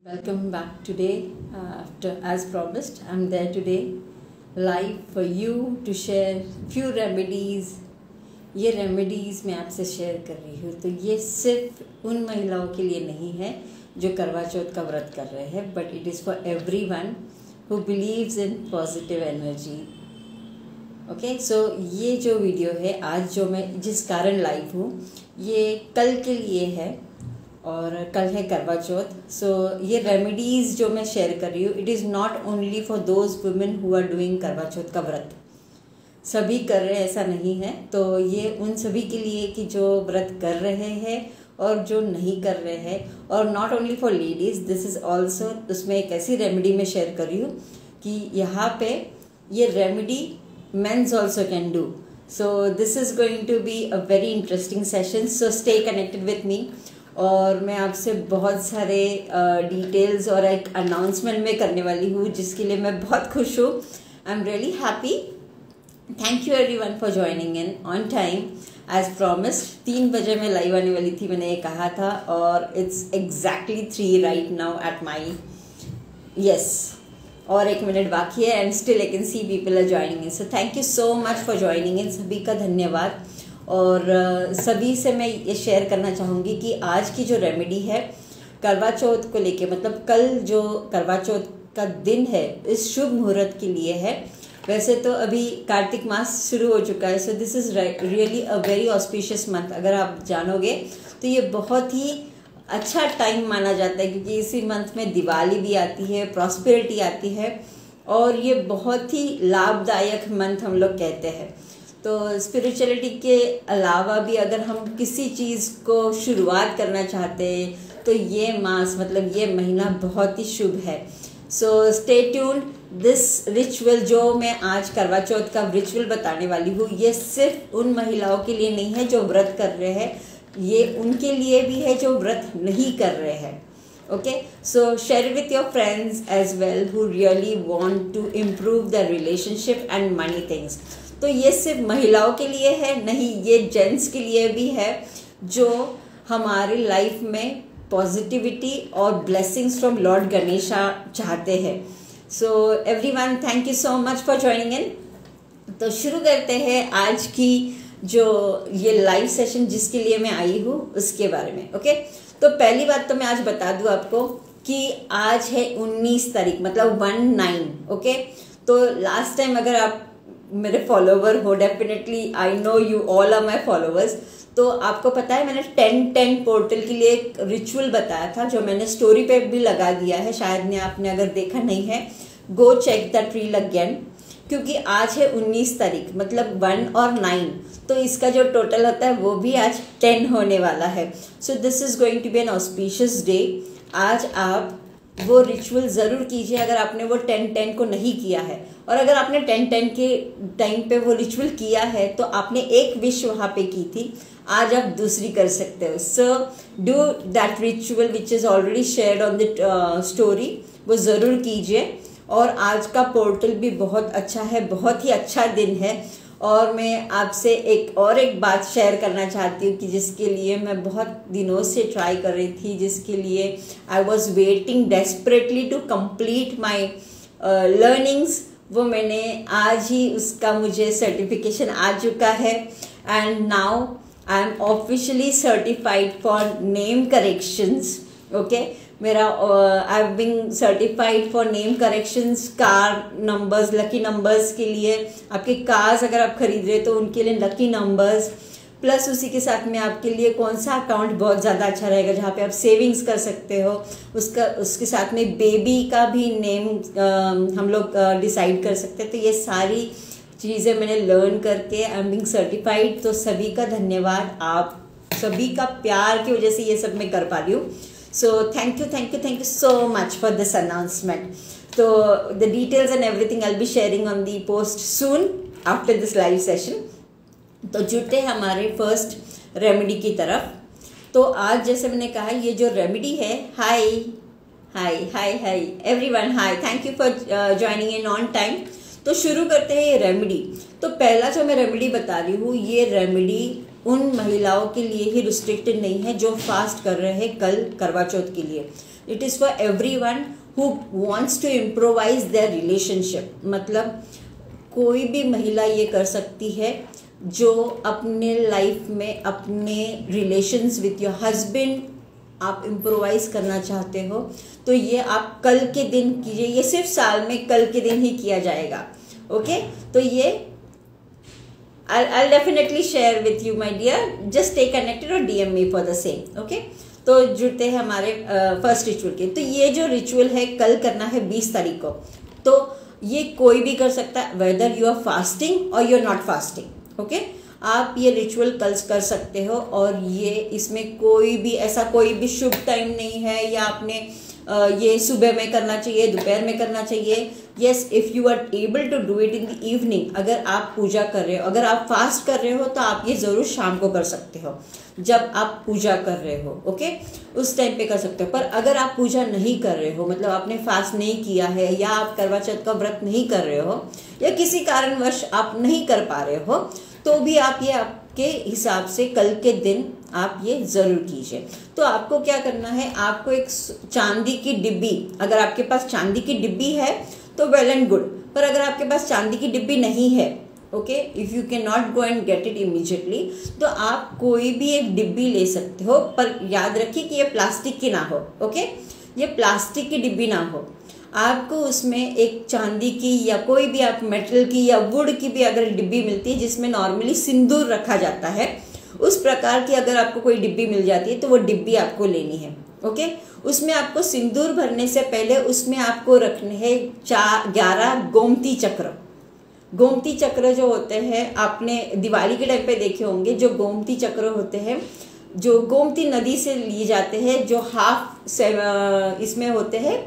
Welcome back today. As promised, I'm there today live for you to share few remedies. ये remedies मैं आपसे share कर रही हूँ तो ये सिर्फ उन महिलाओं के लिए नहीं है जो करवा चौथ का व्रत कर रहे हैं, but it is for everyone who believes in positive energy. Okay, so ये जो वीडियो है आज जो मैं जिस कारण लाइव हूँ ये कल के लिए है और कल है करवा चौथ. सो ये रेमेडीज़ जो मैं शेयर कर रही हूँ it is not only for those women who are doing Karva Chauth का व्रत. सभी कर रहे हैं ऐसा नहीं है, तो ये उन सभी के लिए कि जो व्रत कर रहे हैं और जो नहीं कर रहे हैं, और not only for ladies, this is also. उसमें एक ऐसी रेमेडी मैं शेयर कर रही हूँ कि यहाँ पे ये remedy men's also can do. So this is going to be a very interesting session, so stay connected with me. और मैं आपसे बहुत सारे डिटेल्स और एक अनाउंसमेंट में करने वाली हूँ जिसके लिए मैं बहुत खुश हूँ. I am really happy. Thank you everyone for joining in on time as promised. 3 बजे मैं लाइव आने वाली थी, मैंने ये कहा था, और it's exactly 3 right now at my yes. और 1 मिनट बाकी है and still I can see people are joining in. So thank you so much for joining in. सभी का धन्यवाद. और सभी से मैं ये शेयर करना चाहूँगी कि आज की जो रेमेडी है करवा चौथ को लेके, मतलब कल जो करवा चौथ का दिन है इस शुभ मुहूर्त के लिए है. वैसे तो अभी कार्तिक मास शुरू हो चुका है, so this is really a very auspicious month. अगर आप जानोगे तो ये बहुत ही अच्छा टाइम माना जाता है क्योंकि इसी मंथ में दिवाली भी आती है, प्रॉस्पेरिटी आती है, और ये बहुत ही लाभदायक मंथ हम लोग कहते हैं. तो स्पिरिचुअलिटी के अलावा भी अगर हम किसी चीज़ को शुरुआत करना चाहते हैं तो ये मास मतलब ये महीना बहुत ही शुभ है. So stay tuned. This ritual जो मैं आज करवा चौथ का रिचुअल बताने वाली हूँ ये सिर्फ उन महिलाओं के लिए नहीं है जो व्रत कर रहे हैं, ये उनके लिए भी है जो व्रत नहीं कर रहे हैं. Okay, so share with your friends as well who really want to improve the relationship and money things. तो ये सिर्फ महिलाओं के लिए है नहीं, ये जेंट्स के लिए भी है जो हमारी लाइफ में पॉजिटिविटी और ब्लेसिंग्स फ्रॉम लॉर्ड गणेशा चाहते हैं. So everyone, thank you so much for joining इन. तो शुरू करते हैं आज की जो ये लाइव सेशन जिसके लिए मैं आई हूँ उसके बारे में. ओके, तो पहली बात तो मैं आज बता दूँ आपको कि आज है 19 तारीख, मतलब 19. ओके, तो लास्ट टाइम अगर आप मेरे फॉलोवर हो, definitely I know you all are my followers, तो आपको पता है मैंने 10-10 पोर्टल के लिए एक रिचुअल बताया था जो मैंने स्टोरी पे भी लगा दिया है. शायद ने आपने अगर देखा नहीं है, go check that reel again. क्योंकि आज है 19 तारीख, मतलब 1 और 9, तो इसका जो टोटल होता है वो भी आज 10 होने वाला है. So this is going to be an auspicious day. आज आप वो रिचुअल ज़रूर कीजिए अगर आपने वो 10-10 को नहीं किया है, और अगर आपने 10-10 के टाइम पे वो रिचुअल किया है तो आपने एक विश वहाँ पे की थी, आज आप दूसरी कर सकते हो. So do that ritual which is already shared on the story, वो ज़रूर कीजिए. और आज का पोर्टल भी बहुत अच्छा है, बहुत ही अच्छा दिन है. और मैं आपसे एक बात शेयर करना चाहती हूँ कि जिसके लिए मैं बहुत दिनों से ट्राई कर रही थी, जिसके लिए I was waiting desperately to complete my learnings. वो मैंने आज ही उसका मुझे सर्टिफिकेशन आ चुका है and now I am officially certified for name corrections. Okay, मेरा I have been certified for name corrections, car numbers, lucky numbers के लिए. आपके कार्स अगर आप खरीद रहे तो उनके लिए लकी नंबर्स, प्लस उसी के साथ में आपके लिए कौन सा अकाउंट बहुत ज़्यादा अच्छा रहेगा जहाँ पे आप सेविंग्स कर सकते हो, उसके साथ में बेबी का भी नेम हम लोग डिसाइड कर सकते हैं. तो ये सारी चीज़ें मैंने लर्न करके आई एम बीइंग सर्टिफाइड. तो सभी का धन्यवाद, आप सभी का प्यार की वजह से ये सब मैं कर पा रही हूँ. So thank you so much for this announcement. So the details and everything I'll be sharing on the post soon after this live session. तो जुटे हमारे फर्स्ट रेमेडी की तरफ. तो आज जैसे मैंने कहा ये जो रेमेडी है, hi everyone, hi, thank you for joining in on time. तो शुरू करते हैं ये रेमेडी. तो पहला जो मैं रेमेडी बता रही हूँ ये रेमेडी उन महिलाओं के लिए ही रिस्ट्रिक्टेड नहीं है जो फास्ट कर रहे हैं कल करवा चौथ के लिए. It is for everyone who wants to improvise their relationship. मतलब कोई भी महिला ये कर सकती है जो अपने लाइफ में अपने रिलेशंस विथ योर हस्बैंड आप इम्प्रोवाइज करना चाहते हो, तो ये आप कल के दिन कीजिए। ये सिर्फ साल में कल के दिन ही किया जाएगा। ओके, तो ये I'll definitely share with you my dear, just stay connected or DM me for the same। Okay, तो जुड़ते हैं हमारे फर्स्ट रिचुअल के। तो ये जो रिचुअल है कल करना है 20 तारीख को। तो ये कोई भी कर सकता है, वेदर यू आर फास्टिंग और you are not fasting. Okay, आप ये रिचुअल कल कर सकते हो और ये इसमें कोई भी शुभ टाइम नहीं है या आपने ये सुबह में करना चाहिए, दोपहर में करना चाहिए। Yes, if you are able to do it in the evening, अगर आप पूजा कर रहे हो, अगर आप फास्ट कर रहे हो तो आप ये ज़रूर शाम को कर सकते हो जब आप पूजा कर रहे हो। ओके, उस टाइम पे कर सकते हो। पर अगर आप पूजा नहीं कर रहे हो, मतलब आपने फास्ट नहीं किया है या आप करवा चौथ का व्रत नहीं कर रहे हो या किसी कारणवश आप नहीं कर पा रहे हो, तो भी आप ये आपके हिसाब से कल के दिन आप ये ज़रूर कीजिए। तो आपको क्या करना है, आपको एक चांदी की डिब्बी, अगर आपके पास चांदी की डिब्बी है तो वेल एंड गुड, पर अगर आपके पास चांदी की डिब्बी नहीं है, okay, if you can not go and get it immediately, तो आप कोई भी एक डिब्बी ले सकते हो। पर याद रखिए कि ये प्लास्टिक की ना हो। ओके, ये प्लास्टिक की डिब्बी ना हो। आपको उसमें एक चांदी की या कोई भी आप मेटल की या वुड की भी अगर डिब्बी मिलती है जिसमें नॉर्मली सिंदूर रखा जाता है, उस प्रकार की अगर आपको कोई डिब्बी मिल जाती है तो वो डिब्बी आपको लेनी है। ओके, उसमें आपको सिंदूर भरने से पहले उसमें आपको रखने हैं 11 गोमती चक्र। गोमती चक्र जो होते हैं, आपने दिवाली के टाइम पे देखे होंगे, जो गोमती चक्र होते हैं जो गोमती नदी से लिए जाते हैं, जो हाफ इसमें होते हैं,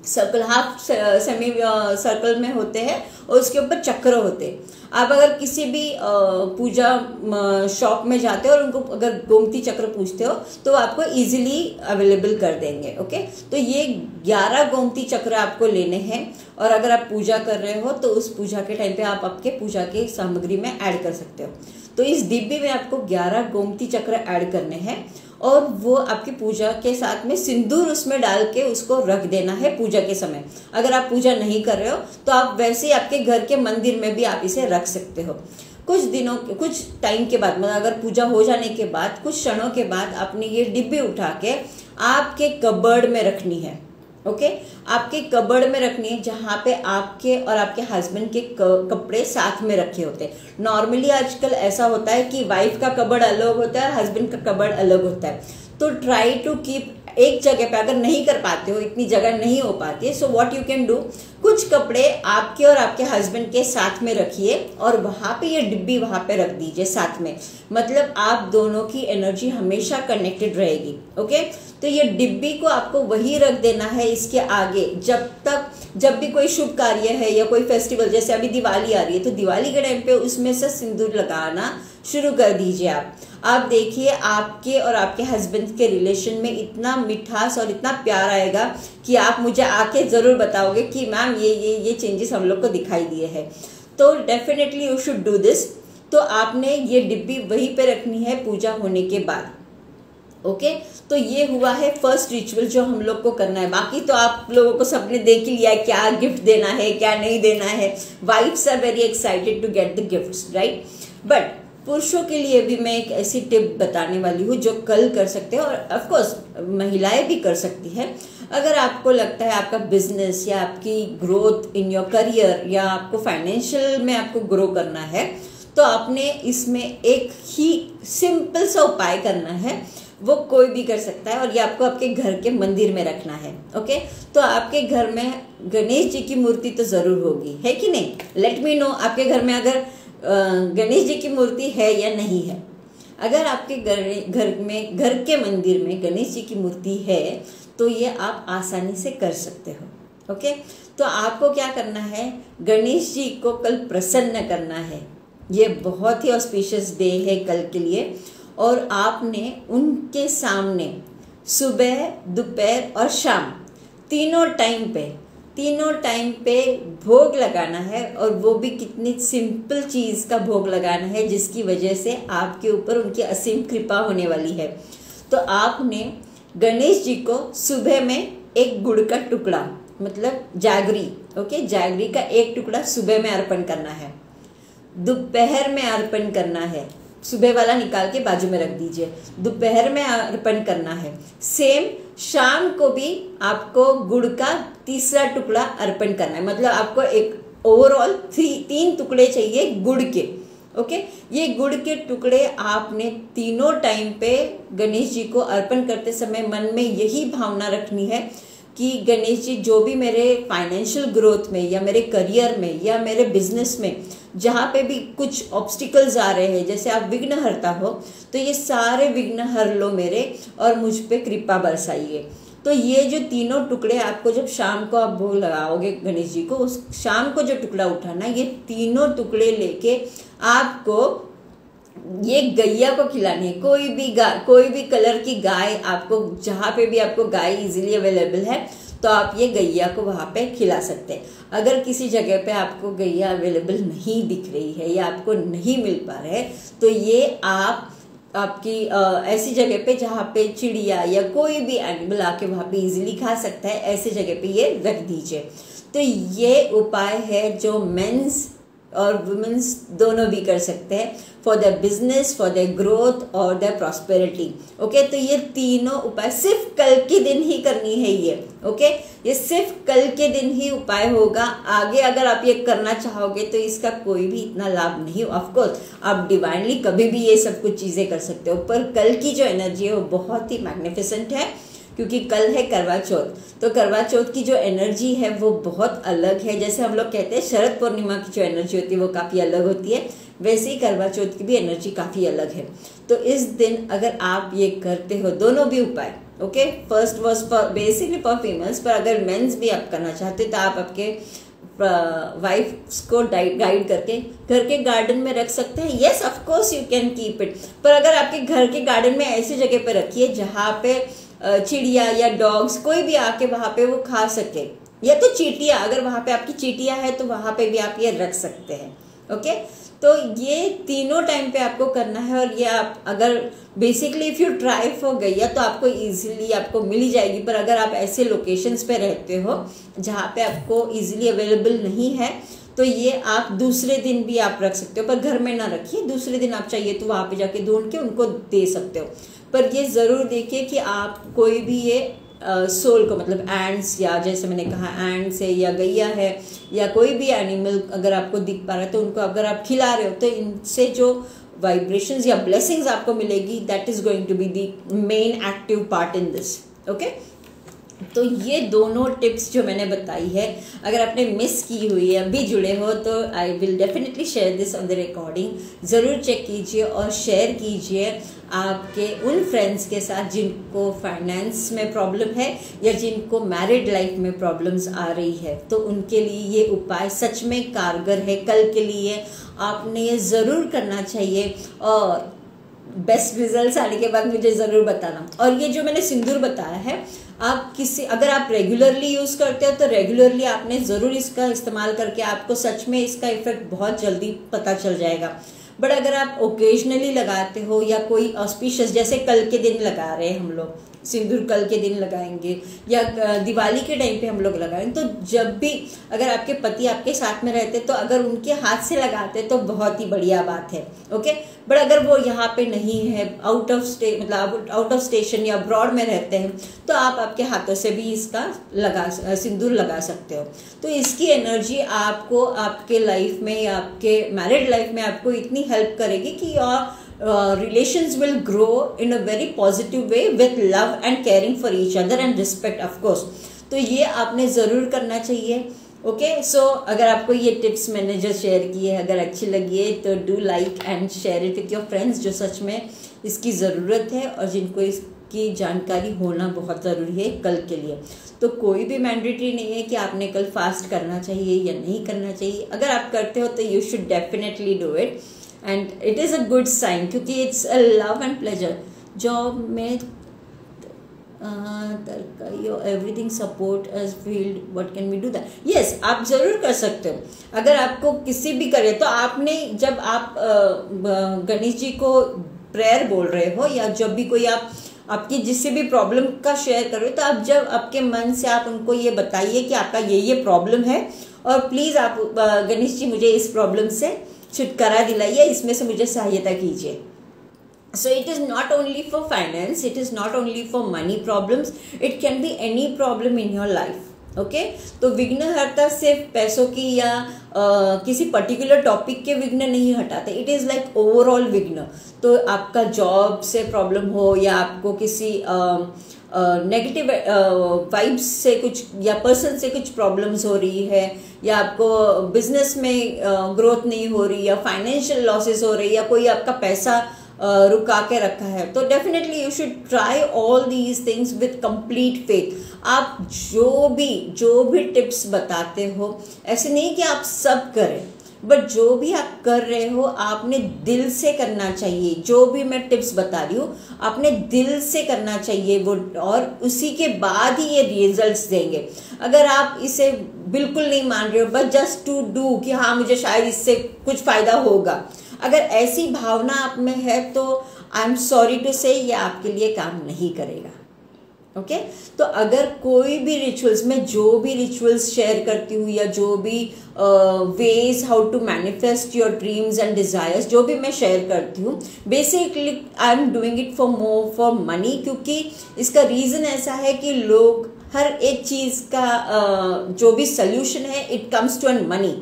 सर्कल हाफ सेमी सर्कल में होते हैं और उसके ऊपर चक्र होते हैं। आप अगर किसी भी पूजा शॉप में जाते हो और उनको अगर गोमती चक्र पूछते हो तो आपको इजीली अवेलेबल कर देंगे। ओके, तो ये 11 गोमती चक्र आपको लेने हैं और अगर आप पूजा कर रहे हो तो उस पूजा के टाइम पे आप आपके पूजा के सामग्री में ऐड कर सकते हो। तो इस डिब्बे में आपको 11 गोमती चक्र ऐड करने हैं और वो आपकी पूजा के साथ में सिंदूर उसमें डाल के उसको रख देना है पूजा के समय। अगर आप पूजा नहीं कर रहे हो तो आप वैसे ही आपके घर के मंदिर में भी आप इसे रख सकते हो। कुछ टाइम के बाद, मतलब अगर पूजा हो जाने के बाद कुछ क्षणों के बाद आपने ये डिब्बे उठा के आपके कबर्ड में रखनी है। ओके, आपके कबर्ड में रखनी है जहाँ पे आपके और आपके हस्बैंड के कपड़े साथ में रखे होते हैं। नॉर्मली आजकल ऐसा होता है कि वाइफ का कबर्ड अलग होता है, हस्बैंड का कबर्ड अलग होता है। तो ट्राई टू कीप एक जगह पे, अगर नहीं कर पाते हो, इतनी जगह नहीं हो पाती है, so what you can do, कुछ कपड़े आपके और आपके हस्बैंड के साथ में रखिए और वहां पे ये डिब्बी वहां पे रख दीजिए साथ में। मतलब आप दोनों की एनर्जी हमेशा कनेक्टेड रहेगी। ओके, तो ये डिब्बी को आपको वही रख देना है इसके आगे, जब भी कोई शुभ कार्य है या कोई फेस्टिवल, जैसे अभी दिवाली आ रही है तो दिवाली के टाइम पे उसमें से सिंदूर लगाना शुरू कर दीजिए। आप देखिए आपके और आपके हस्बैंड के रिलेशन में इतना मिठास और इतना प्यार आएगा कि आप मुझे आके ज़रूर बताओगे कि मैम ये चेंजेस हम लोग को दिखाई दिए हैं। तो definitely you should do this. तो आपने ये डिब्बी वहीं पे रखनी है पूजा होने के बाद। ओके, तो ये हुआ है फर्स्ट रिचुअल जो हम लोग को करना है। बाकी तो आप लोगों को सबने देख ही लिया है क्या गिफ्ट देना है क्या नहीं देना है। Wives are very excited to get the gifts, right. But पुरुषों के लिए भी मैं एक ऐसी टिप बताने वाली हूँ जो कल कर सकते हैं और ऑफ कोर्स महिलाएं भी कर सकती हैं। अगर आपको लगता है आपका बिजनेस या आपकी ग्रोथ इन योर करियर या आपको फाइनेंशियल में आपको ग्रो करना है तो आपने इसमें एक ही सिंपल सा उपाय करना है, वो कोई भी कर सकता है और ये आपको आपके घर के मंदिर में रखना है। ओके, तो आपके घर में गणेश जी की मूर्ति तो जरूर होगी, है कि नहीं? लेट मी नो आपके घर में अगर गणेश जी की मूर्ति है या नहीं है। अगर आपके घर के मंदिर में गणेश जी की मूर्ति है तो ये आप आसानी से कर सकते हो। ओके, तो आपको क्या करना है, गणेश जी को कल प्रसन्न करना है। ये बहुत ही ऑस्पिशियस डे है कल के लिए और आपने उनके सामने सुबह, दोपहर और शाम तीनों टाइम पे भोग लगाना है और वो भी कितनी सिंपल चीज़ का भोग लगाना है जिसकी वजह से आपके ऊपर उनकी असीम कृपा होने वाली है। तो आपने गणेश जी को सुबह में एक गुड़ का टुकड़ा, मतलब जैगरी, ओके, जैगरी का एक टुकड़ा सुबह में अर्पण करना है, दोपहर में अर्पण करना है, सुबह वाला निकाल के बाजू में रख दीजिए, दोपहर में अर्पण करना है। सेम शाम को भी आपको गुड़ का तीसरा टुकड़ा अर्पण करना है, मतलब आपको एक ओवरऑल 3 टुकड़े चाहिए गुड़ के, ओके। ये गुड़ के टुकड़े आपने तीनों टाइम पे गणेश जी को अर्पण करते समय मन में यही भावना रखनी है कि गणेश जी, जो भी मेरे फाइनेंशियल ग्रोथ में या मेरे करियर में या मेरे बिजनेस में जहाँ पे भी कुछ ऑब्स्टिकल्स आ रहे हैं, जैसे आप विघ्नहर्ता हो, तो ये सारे विघ्न हर लो मेरे और मुझ पे कृपा बरसाइए। तो ये जो तीनों टुकड़े आपको जब शाम को आप भोग लगाओगे गणेश जी को, उस शाम को जो टुकड़ा उठाना, ये तीनों टुकड़े लेके आपको ये गैया को खिलानी है। कोई भी कलर की गाय, आपको जहाँ पे भी आपको गाय इजीली अवेलेबल है तो आप ये गैया को वहाँ पे खिला सकते हैं। अगर किसी जगह पे आपको गैया अवेलेबल नहीं दिख रही है या आपको नहीं मिल पा रहा है, तो ये आपकी ऐसी जगह पे जहाँ पे चिड़िया या कोई भी एनिमल आके वहाँ पे इजीली खा सकता है, ऐसी जगह पे ये रख दीजिए। तो ये उपाय है जो मेंस और वुमेन्स दोनों भी कर सकते हैं, for the business, for the growth और द प्रॉस्पेरिटी, ओके। तो ये तीनों उपाय सिर्फ कल के दिन ही करनी है ये, ओके। ये सिर्फ कल के दिन ही उपाय होगा। आगे अगर आप ये करना चाहोगे तो इसका कोई भी इतना लाभ नहीं हो। ऑफकोर्स आप डिवाइनली कभी भी ये सब कुछ चीज़ें कर सकते हो, पर कल की जो एनर्जी है वो बहुत ही मैग्निफिसेंट है, क्योंकि कल है करवा चौथ। तो करवा चौथ की जो एनर्जी है वो बहुत अलग है। जैसे हम लोग कहते हैं शरद पूर्णिमा की जो एनर्जी होती है वो काफ़ी अलग होती है, वैसे ही करवा चौथ की भी एनर्जी काफ़ी अलग है। तो इस दिन अगर आप ये करते हो दोनों भी उपाय, okay, first was basically for females, पर अगर मेंस भी आप करना चाहते हो तो आप आपके वाइफ्स को गाइड करके घर के गार्डन में रख सकते हैं। Yes, of course you can keep it, पर अगर आपके घर के गार्डन में ऐसी जगह पे रखिए जहाँ पे चिड़िया या डॉग्स कोई भी आके वहाँ पे वो खा सके, या तो चींटियाँ, अगर वहाँ पे आपकी चींटियाँ है तो वहाँ पे भी आप ये रख सकते हैं, ओके। तो ये तीनों टाइम पे आपको करना है, और ये आप अगर basically if you try for गैया तो आपको इजीली आपको मिल ही जाएगी। पर अगर आप ऐसे लोकेशंस पे रहते हो जहाँ पे आपको इजीली अवेलेबल नहीं है, तो ये आप दूसरे दिन भी आप रख सकते हो, पर घर में ना रखिए। दूसरे दिन आप चाहिए तो वहाँ पे जाके ढूंढ के उनको दे सकते हो। पर ये ज़रूर देखिए कि आप कोई भी ये सोल को, मतलब एंड्स, या जैसे मैंने कहा एंड्स है या गैया है या कोई भी एनिमल अगर आपको दिख पा रहा है तो उनको अगर आप खिला रहे हो तो इनसे जो वाइब्रेशंस या ब्लेसिंग्स आपको मिलेगी, that is going to be the main active part in this, okay. तो ये दोनों टिप्स जो मैंने बताई है, अगर आपने मिस की हुई है, अभी जुड़े हो, तो I will definitely share this on the recording. ज़रूर चेक कीजिए और शेयर कीजिए आपके उन फ्रेंड्स के साथ जिनको फाइनेंस में प्रॉब्लम है या जिनको मैरिड लाइफ में प्रॉब्लम्स आ रही है। तो उनके लिए ये उपाय सच में कारगर है। कल के लिए आपने ये ज़रूर करना चाहिए और बेस्ट रिजल्ट्स आने के बाद मुझे ज़रूर बताना। और ये जो मैंने सिंदूर बताया है, आप अगर आप रेगुलरली यूज़ करते हो तो रेगुलरली आपने ज़रूर इसका इस्तेमाल करके आपको सच में इसका इफेक्ट बहुत जल्दी पता चल जाएगा। बट अगर आप ओकेजनली लगाते हो या कोई ऑस्पिशियस, जैसे कल के दिन लगा रहे हैं हम लोग सिंदूर, कल के दिन लगाएंगे या दिवाली के टाइम पे हम लोग लगाएंगे, तो जब भी अगर आपके पति आपके साथ में रहते तो अगर उनके हाथ से लगाते तो बहुत ही बढ़िया बात है, ओके। बट अगर वो यहाँ पे नहीं है, आउट ऑफ स्टेशन या अब्रॉड में रहते हैं, तो आप आपके हाथों से भी इसका सिंदूर लगा सकते हो। तो इसकी एनर्जी आपको आपके लाइफ में या आपके मैरिड लाइफ में आपको इतनी हेल्प करेगी कि relations will grow in a very positive way with love and caring for each other and respect, of course। तो ये आपने ज़रूर करना चाहिए, ओके। सो अगर आपको ये टिप्स मैंने जो शेयर की है अगर अच्छी लगी है तो do like and share it with your friends जो सच में इसकी ज़रूरत है और जिनको इसकी जानकारी होना बहुत ज़रूरी है कल के लिए। तो कोई भी मैंडेटरी नहीं है कि आपने कल फास्ट करना चाहिए या नहीं करना चाहिए। अगर आप करते हो तो you should definitely do it and it is a good sign, क्योंकि it's a love and pleasure. Job में everything support edge field, what can we do that? Yes, आप ज़रूर कर सकते हो। अगर आपको किसी भी करे तो आपने जब आप गणेश जी को प्रेयर बोल रहे हो या जब भी कोई आप आपकी जिससे भी प्रॉब्लम का शेयर कर रहे हो, तो आप जब आपके मन से आप उनको ये बताइए कि आपका ये प्रॉब्लम है और प्लीज़ आप गणेश जी मुझे इस प्रॉब्लम से छुटकारा दिलाइए, इसमें से मुझे सहायता कीजिए. So it is not only for finance, it is not only for money problems, it can be any problem in your life. Okay तो विघ्नहर्ता सिर्फ पैसों की या किसी पर्टिकुलर टॉपिक के विघ्न नहीं हटाते. इट इज़ लाइक ओवरऑल विघ्न. तो आपका जॉब से प्रॉब्लम हो या आपको किसी नेगेटिव वाइब्स से कुछ या पर्सन से कुछ प्रॉब्लम्स हो रही है, या आपको बिजनेस में ग्रोथ नहीं हो रही, या फाइनेंशियल लॉसेस हो रही, या कोई आपका पैसा रुका के रखा है, तो definitely you should try all these things with complete faith. आप जो भी टिप्स बताते हो, ऐसे नहीं कि आप सब करें, बट जो भी आप कर रहे हो आपने दिल से करना चाहिए. जो भी मैं टिप्स बता रही हूँ आपने दिल से करना चाहिए वो, और उसी के बाद ही ये रिजल्ट्स देंगे. अगर आप इसे बिल्कुल नहीं मान रहे हो बट जस्ट टू डू कि हाँ मुझे शायद इससे कुछ फायदा होगा, अगर ऐसी भावना आप में है तो आई एम सॉरी टू से ये आपके लिए काम नहीं करेगा. ओके तो अगर कोई भी रिचुअल्स, मैं जो भी रिचुअल्स शेयर करती हूँ या जो भी ways how to manifest your dreams and desires जो भी मैं शेयर करती हूँ, basically I am doing it for money. क्योंकि इसका रीज़न ऐसा है कि लोग हर एक चीज़ का जो भी सोल्यूशन है it comes to an money.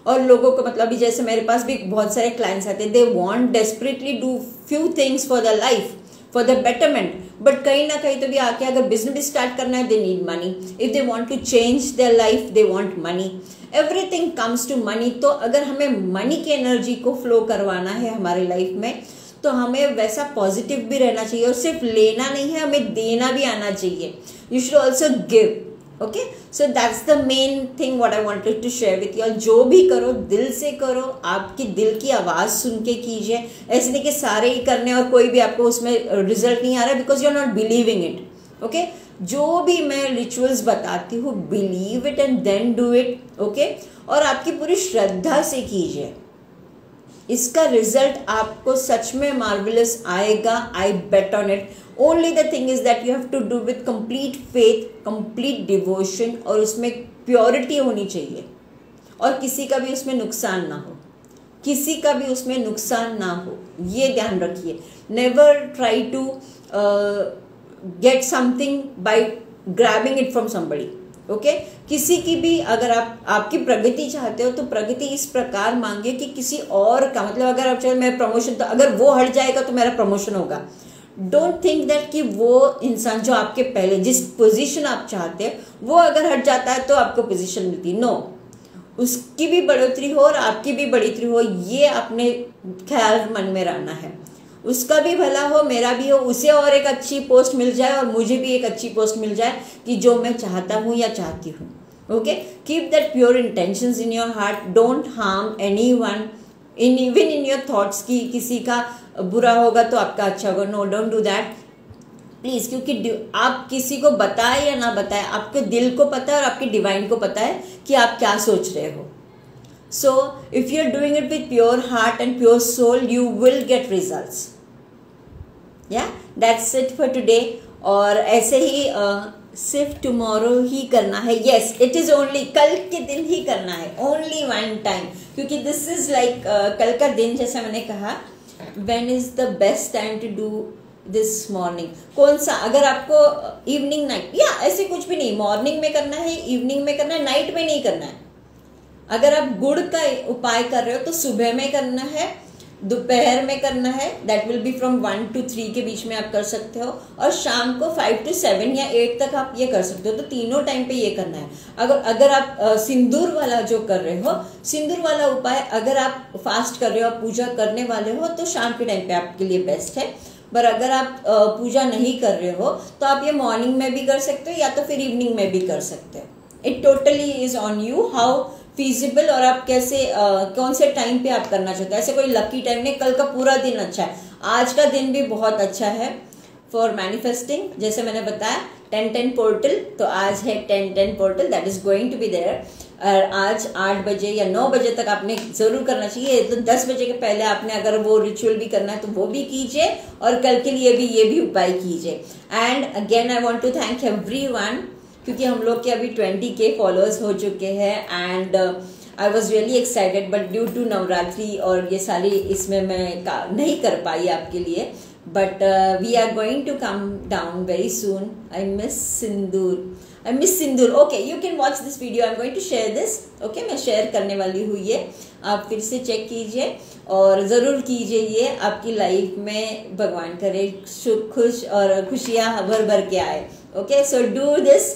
और लोगों को मतलब जैसे मेरे पास भी बहुत सारे क्लाइंट्स आते हैं, they want desperately do few things for the life, for the betterment, but कहीं ना कहीं तो भी आके अगर बिजनेस भी स्टार्ट करना है they need money. If they want to change their life they want money. Everything comes to money. तो अगर हमें मनी की एनर्जी को फ्लो करवाना है हमारे लाइफ में, तो हमें वैसा पॉजिटिव भी रहना चाहिए, और सिर्फ लेना नहीं है, हमें देना भी आना चाहिए. You should also give. Okay so that's the main thing what I wanted to share with you. जो भी करो दिल से करो, आपकी दिल की आवाज़ सुन के कीजिए. ऐसे नहीं कि सारे ही करने और कोई भी आपको उसमें रिजल्ट नहीं आ रहा है because you are not believing it. Okay जो भी मैं रिचुअल्स बताती हूँ believe it and then do it. Okay और आपकी पूरी श्रद्धा से कीजिए, इसका रिजल्ट आपको सच में मार्वेलस आएगा. I bet on it. Only the thing is that you have to do with complete faith, complete devotion, और उसमें प्योरिटी होनी चाहिए, और किसी का भी उसमें नुकसान ना हो, किसी का भी उसमें नुकसान ना हो, ये ध्यान रखिए. Never try to get something by grabbing it from somebody. Okay किसी की भी अगर आपकी प्रगति चाहते हो तो प्रगति इस प्रकार मांगिए कि किसी और का, मतलब अगर आप चाहे मेरा प्रमोशन, तो अगर वो हट जाएगा तो मेरा प्रमोशन होगा. डोंट थिंक दैट कि वो इंसान जो आपके पहले जिस पोजीशन आप चाहते हैं वो अगर हट जाता है तो आपको पोजीशन मिलती. नो, उसकी भी बढ़ोतरी हो और आपकी भी बढ़ोतरी हो, ये अपने ख्याल मन में रहना है. उसका भी भला हो, मेरा भी हो, उसे और एक अच्छी पोस्ट मिल जाए और मुझे भी एक अच्छी पोस्ट मिल जाए कि जो मैं चाहता हूँ या चाहती हूँ. Okay keep that pure intentions in your heart. Don't harm anyone even in your thoughts की किसी का बुरा होगा तो आपका अच्छा होगा. No, don't do that please. क्योंकि आप किसी को बताए या ना बताए, आपके दिल को पता है और आपके डिवाइन को पता है कि आप क्या सोच रहे हो. So if you are doing it with pure heart and pure soul you will get results. Yeah that's it for today. और ऐसे ही सिर्फ टुमारो ही करना है. येस इट इज ओनली कल के दिन ही करना है, ओनली वन टाइम. क्योंकि दिस इज लाइक कल का दिन, जैसे मैंने कहा, when is the best time to do this morning. कौन सा, अगर आपको इवनिंग नाइट या ऐसे कुछ भी नहीं, मॉर्निंग में करना है, इवनिंग में करना है, नाइट में नहीं करना है. अगर आप गुड़ का उपाय कर रहे हो तो सुबह में करना है, दोपहर में करना है, that will be from 1 to 3 के बीच में आप कर सकते हो, और शाम को 5 to 7 या 8 तक आप ये कर सकते हो. तो तीनों टाइम पे ये करना है. अगर आप सिंदूर वाला जो कर रहे हो, सिंदूर वाला उपाय अगर आप फास्ट कर रहे हो, आप पूजा करने वाले हो, तो शाम के टाइम पे आपके लिए बेस्ट है. पर अगर आप पूजा नहीं कर रहे हो तो आप ये मॉर्निंग में भी कर सकते हो या तो फिर इवनिंग में भी कर सकते हो. It totally is on you how feasible, और आप कैसे कौन से टाइम पे आप करना चाहते हो. ऐसे कोई लकी टाइम नहीं. कल का पूरा दिन अच्छा है, आज का दिन भी बहुत अच्छा है फॉर मैनिफेस्टिंग. जैसे मैंने बताया 10-10 पोर्टल, तो आज है 10-10 portal that is going to be there. आज 8 बजे या 9 बजे तक आपने ज़रूर करना चाहिए। तो 10 बजे के पहले आपने अगर वो रिचुअल भी करना है तो वो भी कीजिए, और कल के लिए भी ये भी उपाय कीजिए। And again I want to thank everyone, क्योंकि हम लोग के अभी 20K फॉलोअर्स हो चुके हैं। And I was really excited, but due to Navratri और ये सारी इसमें मैं नहीं कर पाई आपके लिए। But we are going to come down very soon. I miss sindoor. Okay, you can watch this video, I am going to share this. Okay, मैं शेयर करने वाली हूँ ये, आप फिर से चेक कीजिए और ज़रूर कीजिए ये। आपकी लाइफ में भगवान करे सुख खुश और खुशियाँ भर भर के आए। Okay, so do this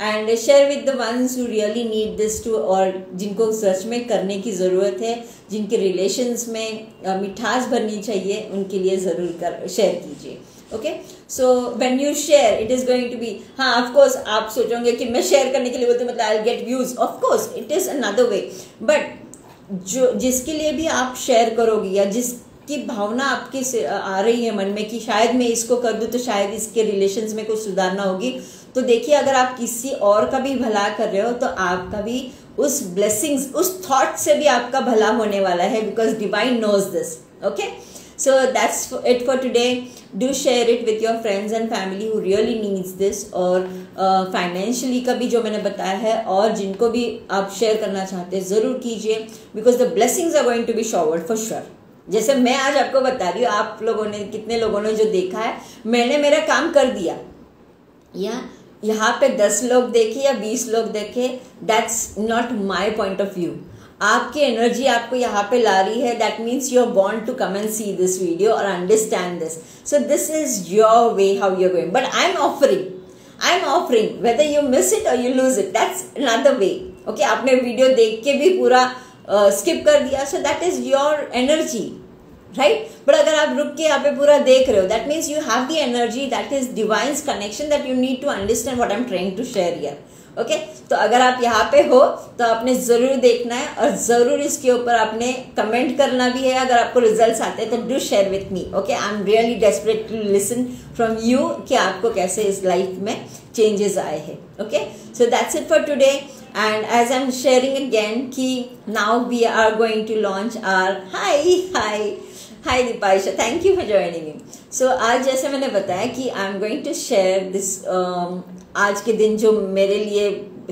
and share with the ones who really need this too, और जिनको सच में करने की ज़रूरत है, जिनके रिलेशंस में मिठास भरनी चाहिए, उनके लिए ज़रूर शेयर कीजिए। Okay, so when you share it is going to be, हाँ ऑफ कोर्स आप सोचोगे कि मैं शेयर करने के लिए बोलते मतलब I will get views. Of course it is another way, but जो जिसके लिए भी आप शेयर करोगे या जिसकी भावना आपके से आ रही है मन में कि शायद मैं इसको कर दूँ तो शायद इसके रिलेशंस में कुछ सुधारना होगी, तो देखिए अगर आप किसी और का भी भला कर रहे हो तो आपका भी उस ब्लेसिंग्स, उस थॉट से भी आपका भला होने वाला है, because divine knows this. Okay, so that's it for today. Do share it with your friends and family who really needs this, और फाइनेंशियली का भी जो मैंने बताया है, और जिनको भी आप शेयर करना चाहते हैं ज़रूर कीजिए, because the blessings are going to be showered for sure. जैसे मैं आज आपको बता रही हूँ, आप लोगों ने कितने लोगों ने जो देखा है, मैंने मेरा काम कर दिया, या यहाँ पे 10 लोग देखे या 20 लोग देखे, that's not my point of view. आपकी एनर्जी आपको यहाँ पे ला रही है, that means you are born to come and see this video और understand this. So this is your way how you are going, but I am offering whether you miss it और you lose it, that's another way. Okay, आपने video देख के भी पूरा skip कर दिया, so that is your energy, right? But अगर आप रुक के यहाँ पे पूरा देख रहे हो, that means you have the energy, that is divine's connection, that you need to understand what I am trying to share here. Okay, तो अगर आप यहाँ पे हो तो आपने ज़रूर देखना है, और ज़रूर इसके ऊपर आपने कमेंट करना भी है। अगर आपको रिजल्ट्स आते हैं तो do share with me. Okay, I am really desperate to listen from you कि आपको कैसे इस लाइफ में चेंजेस आए हैं। Okay, so that's it for today, and as I am sharing again कि now we are going to launch our hi Deepaisha, thank you for joining me. So आज जैसे मैंने बताया कि I am going to share this, आज के दिन जो मेरे लिए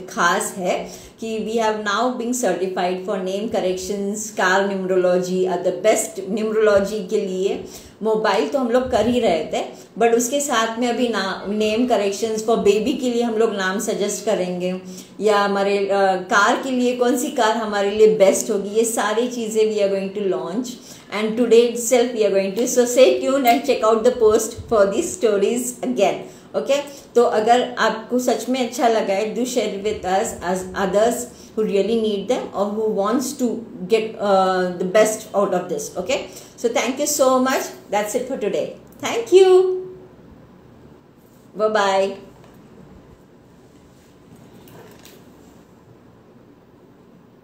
खास है कि we have now being certified for name corrections, car numerology, the best numerology के लिए मोबाइल तो हम लोग कर ही रहे थे, बट उसके साथ में अभी नेम करेक्शंस फॉर बेबी के लिए हम लोग नाम सजेस्ट करेंगे, या हमारे कार के लिए कौन सी कार हमारे लिए बेस्ट होगी, ये सारी चीज़ें we are going to launch, and today itself we are going to, so stay tuned and check out the post for these stories again. Okay, तो अगर आपको सच में अच्छा लगा है, do share it with us as others who really need them or who wants to get the best out of this. Okay, so thank you so much. That's it for today. Thank you. Bye bye.